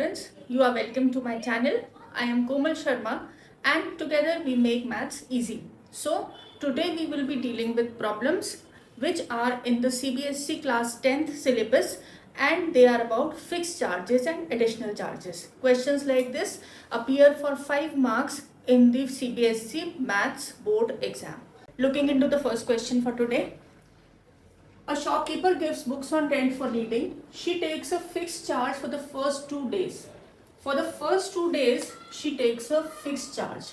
students, you are welcome to my channel. I am Komal Sharma and together we make maths easy. So today we will be dealing with problems which are in the CBSE class 10th syllabus and they are about fixed charges and additional charges. Questions like this appear for 5 marks in the CBSE maths board exam. Looking into the first question for today. A shopkeeper gives books on rent for reading. She takes a fixed charge for the first 2 days. For the first 2 days, she takes a fixed charge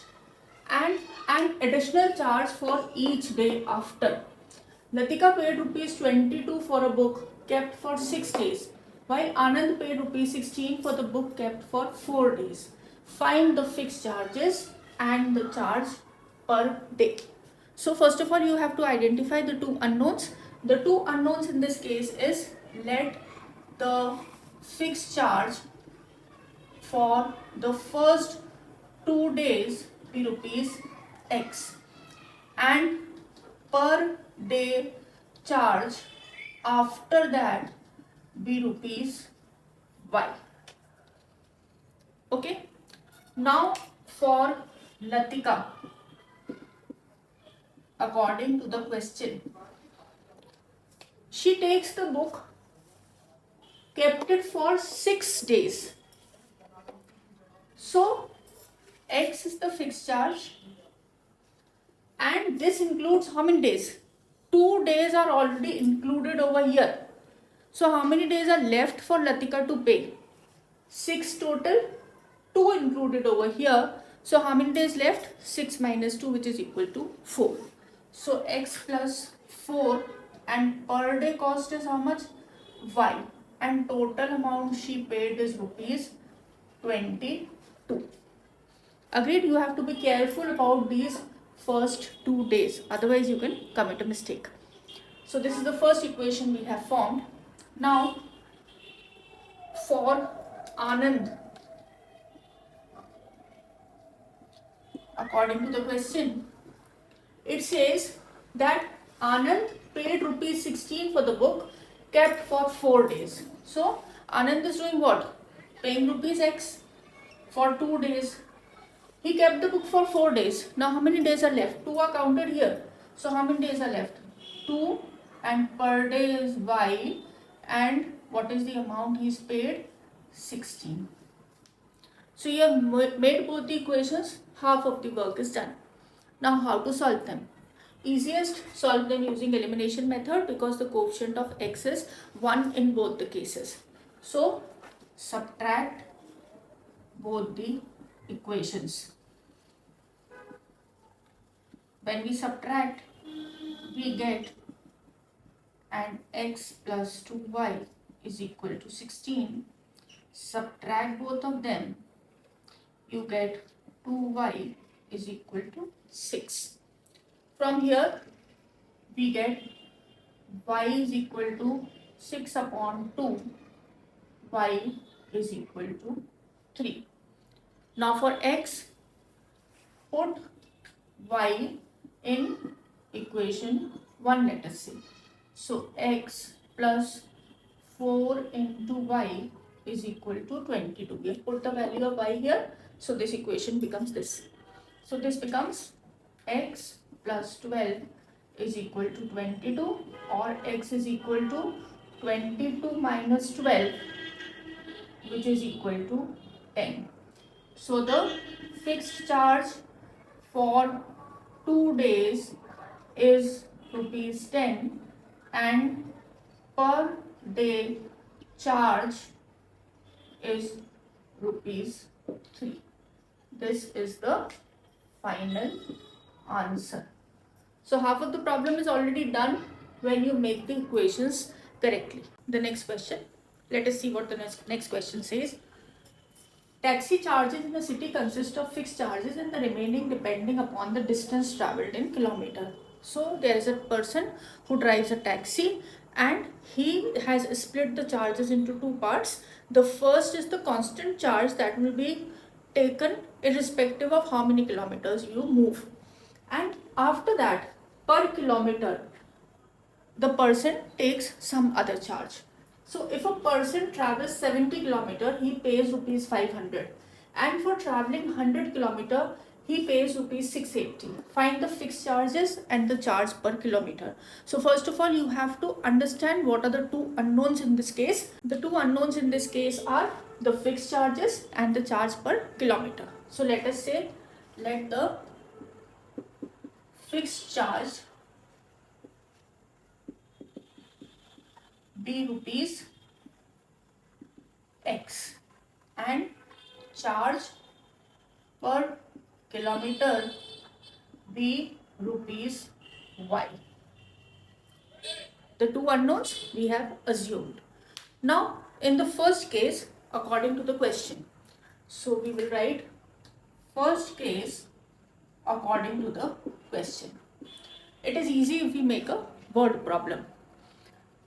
and an additional charge for each day after. Latika paid rupees 22 for a book kept for 6 days, while Anand paid rupees 16 for the book kept for 4 days. Find the fixed charges and the charge per day. So first of all, you have to identify the two unknowns. The two unknowns in this case is let the fixed charge for the first 2 days be rupees X and per day charge after that be rupees Y. Okay. Now for Latika, according to the question, she takes the book, kept it for 6 days. So X is the fixed charge and this includes how many days? 2 days are already included over here. So how many days are left for Latika to pay? 6 total, 2 included over here. So how many days left? 6 minus 2, which is equal to 4. So X plus 4 and per day cost is how much? Y. And total amount she paid is rupees 22. Agreed, you have to be careful about these first 2 days. Otherwise, you can commit a mistake. So this is the first equation we have formed. Now, for Anand, according to the question, it says that Anand paid rupees 16 for the book kept for 4 days. So Anand is doing what? Paying rupees X for 2 days. He kept the book for 4 days. Now how many days are left? 2 are counted here. So how many days are left? 2 and per day is Y and what is the amount he's paid? 16. So you have made both the equations, half of the work is done. Now how to solve them? Easiest, solve them using elimination method because the coefficient of X is 1 in both the cases. So subtract both the equations. When we subtract, we get and X plus 2Y is equal to 16. Subtract both of them, you get 2Y is equal to 6. From here, we get Y is equal to 6 upon 2. Y is equal to 3. Now for X, put Y in equation 1, let us say. So X plus 4 into Y is equal to 22. We have put the value of Y here. So this equation becomes this. So this becomes X plus 12 is equal to 22 or X is equal to 22 minus 12, which is equal to 10. So the fixed charge for 2 days is rupees 10 and per day charge is rupees 3. This is the final answer. So half of the problem is already done when you make the equations correctly. The next question, let us see what the next question says. Taxi charges in a city consist of fixed charges and the remaining depending upon the distance travelled in kilometer. So there is a person who drives a taxi and he has split the charges into 2 parts. The first is the constant charge that will be taken irrespective of how many kilometers you move. And after that, per kilometer, the person takes some other charge. So if a person travels 70 kilometer, he pays rupees 500. And for traveling 100 kilometer, he pays rupees 680. Find the fixed charges and the charge per kilometer. So first of all, you have to understand what are the two unknowns in this case. The two unknowns in this case are the fixed charges and the charge per kilometer. So let us say, let the fixed charge be rupees X and charge per kilometer be rupees Y. The two unknowns we have assumed. Now in the first case, according to the question, so we will write first case according to the question. It is easy if we make a word problem.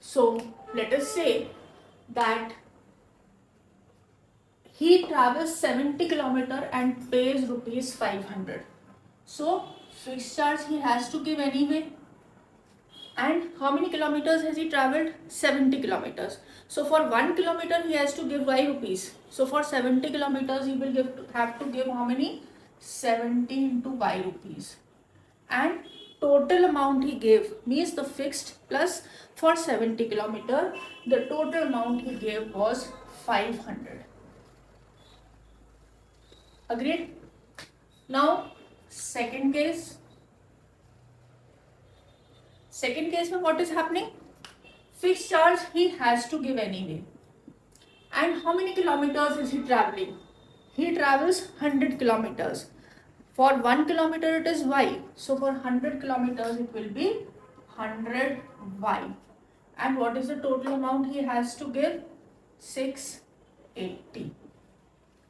So let us say that he travels 70 kilometer and pays rupees 500. So fixed charge he has to give anyway. And how many kilometers has he traveled? 70 kilometers. So for 1 kilometer he has to give Y rupees. So for 70 kilometers he will have to give how many? 70 into Y rupees. And total amount he gave means the fixed plus for 70 kilometer the total amount he gave was 500. Agreed? Now second case. Second case में what is happening? Fixed charge he has to give anyway. And how many kilometers is he traveling? He travels 100 kilometers. For 1 kilometer it is Y. So for 100 kilometers it will be 100 Y. And what is the total amount he has to give? 680.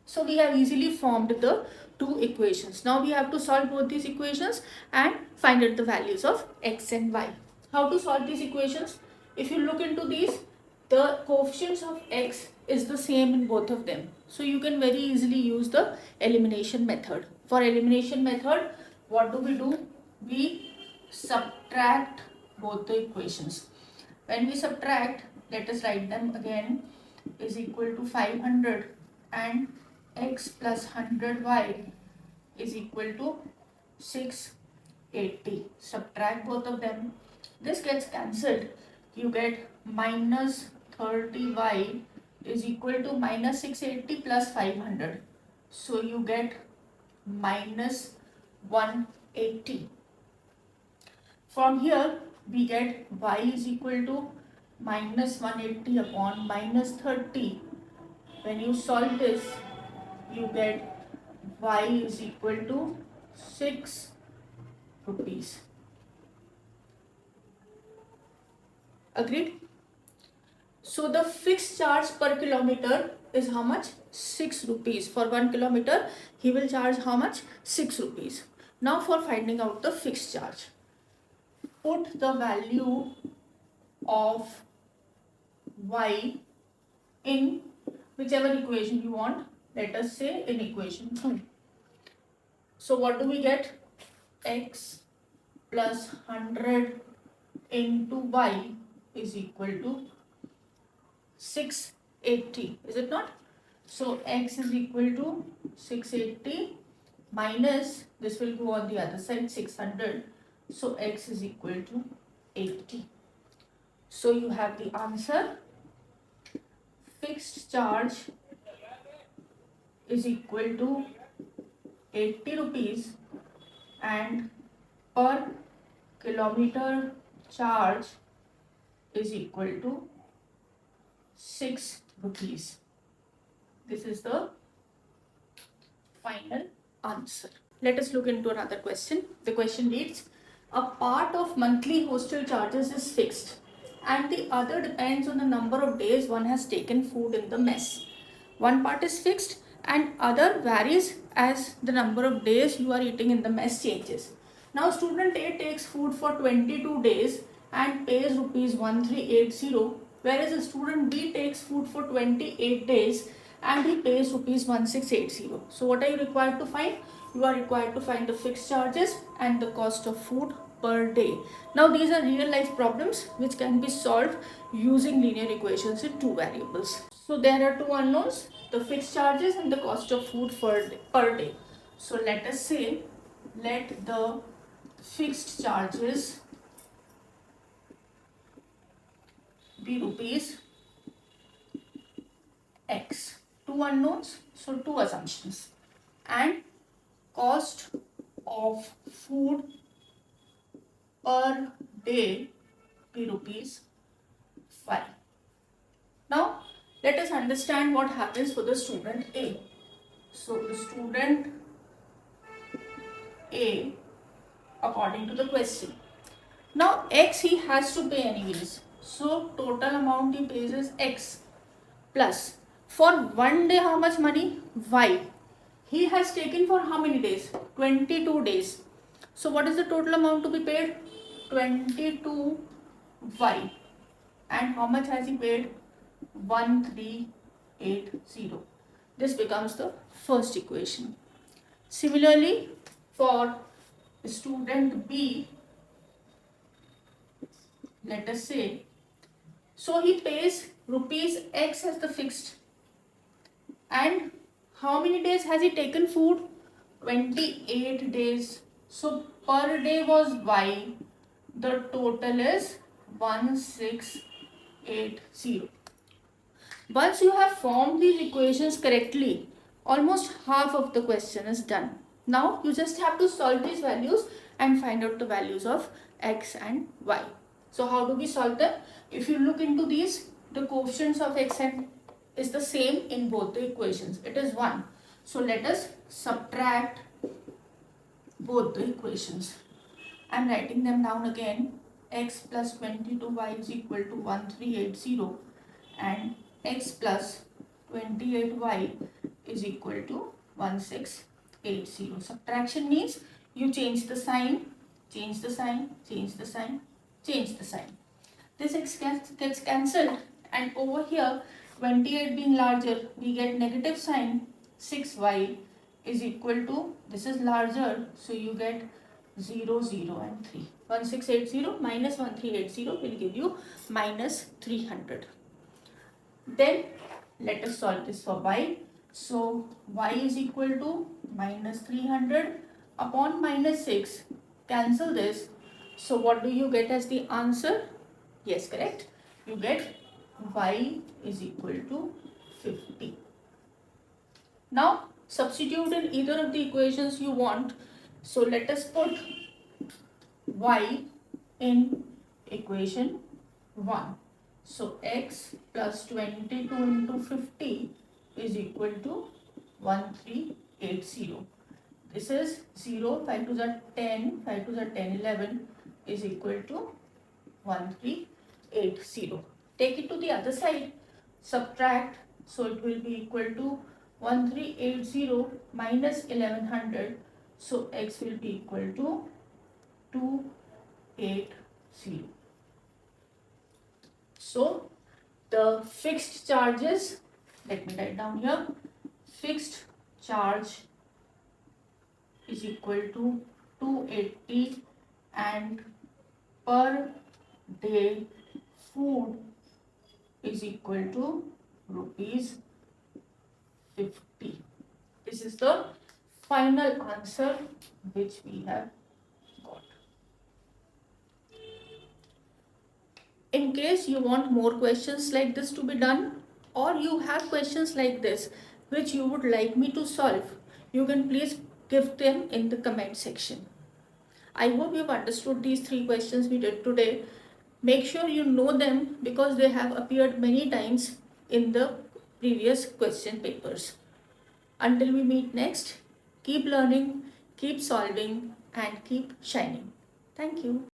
So we have easily formed the two equations. Now we have to solve both these equations and find out the values of X and Y. How to solve these equations? If you look into these, the coefficients of X is the same in both of them. So you can very easily use the elimination method. For elimination method, what do? We subtract both the equations. When we subtract, let us write them again, is equal to 500 and X plus 100Y is equal to 680. Subtract both of them. This gets cancelled. You get minus 30Y is equal to minus 680 plus 500. So you get minus 180. From here we get Y is equal to minus 180 upon minus 30. When you solve this, you get Y is equal to 6 rupees. Agreed? So the fixed charge per kilometer is how much? 6 rupees. For 1 kilometer, he will charge how much? 6 rupees. Now for finding out the fixed charge, put the value of Y in whichever equation you want. Let us say in equation 2. So what do we get? X plus 100 into Y is equal to 680. Is it not? So X is equal to 680 minus, this will go on the other side, 600. So X is equal to 80. So you have the answer. Fixed charge is equal to 80 rupees and per kilometer charge is equal to 6 rupees. This is the final answer. Let us look into another question. The question reads, a part of monthly hostel charges is fixed and the other depends on the number of days one has taken food in the mess. One part is fixed and other varies as the number of days you are eating in the mess changes. Now student A takes food for 22 days and pays rupees 1380, whereas the student B takes food for 28 days and he pays rupees 1680. So what are you required to find? You are required to find the fixed charges and the cost of food per day. Now these are real life problems which can be solved using linear equations in two variables. So there are two unknowns, the fixed charges and the cost of food per day. So let us say, let the fixed charges be rupees X. Two unknowns, so two assumptions. And cost of food per day be rupees 5. Now let us understand what happens for the student A. So the student A, according to the question. Now X he has to pay anyways. So total amount he pays is X plus for one day how much money? Y. He has taken for how many days? 22 days. So what is the total amount to be paid? 22 Y. And how much has he paid? 1380. This becomes the first equation. Similarly, for student B, let us say, so he pays rupees X as the fixed. And how many days has he taken food? 28 days. So per day was Y. The total is 1680. Once you have formed these equations correctly, almost half of the question is done. Now you just have to solve these values and find out the values of X and Y. So how do we solve them? If you look into these, the coefficients of X and is the same in both the equations. It is 1. So let us subtract both the equations. I am writing them down again. X plus 22y is equal to 1380 and X plus 28y is equal to 1680. Subtraction means you change the sign, change the sign, change the sign, change the sign. This X gets cancelled, and over here 28 being larger, we get negative sign. 6y is equal to, this is larger, so you get 0, 0 and 3. 1680 minus 1380 will give you minus 300. Then let us solve this for y. So y is equal to minus 300 upon minus 6. Cancel this. So what do you get as the answer? Yes, correct. You get y is equal to 50. Now substitute in either of the equations you want. So let us put y in equation 1. So x plus 22 into 50 is equal to 1380. This is 0, 5 to the 10, 5 to the 10, 11 is equal to 1380. Take it to the other side, subtract, so it will be equal to 1380 minus 1100. So x will be equal to 280. So the fixed charges, let me write down here, fixed charge is equal to 280 and per day food is equal to rupees 50. This is the final answer which we have got. In case you want more questions like this to be done, or you have questions like this which you would like me to solve, you can please give them in the comment section. I hope you've understood these 3 questions we did today. Make sure you know them because they have appeared many times in the previous question papers. Until we meet next, keep learning, keep solving and keep shining. Thank you.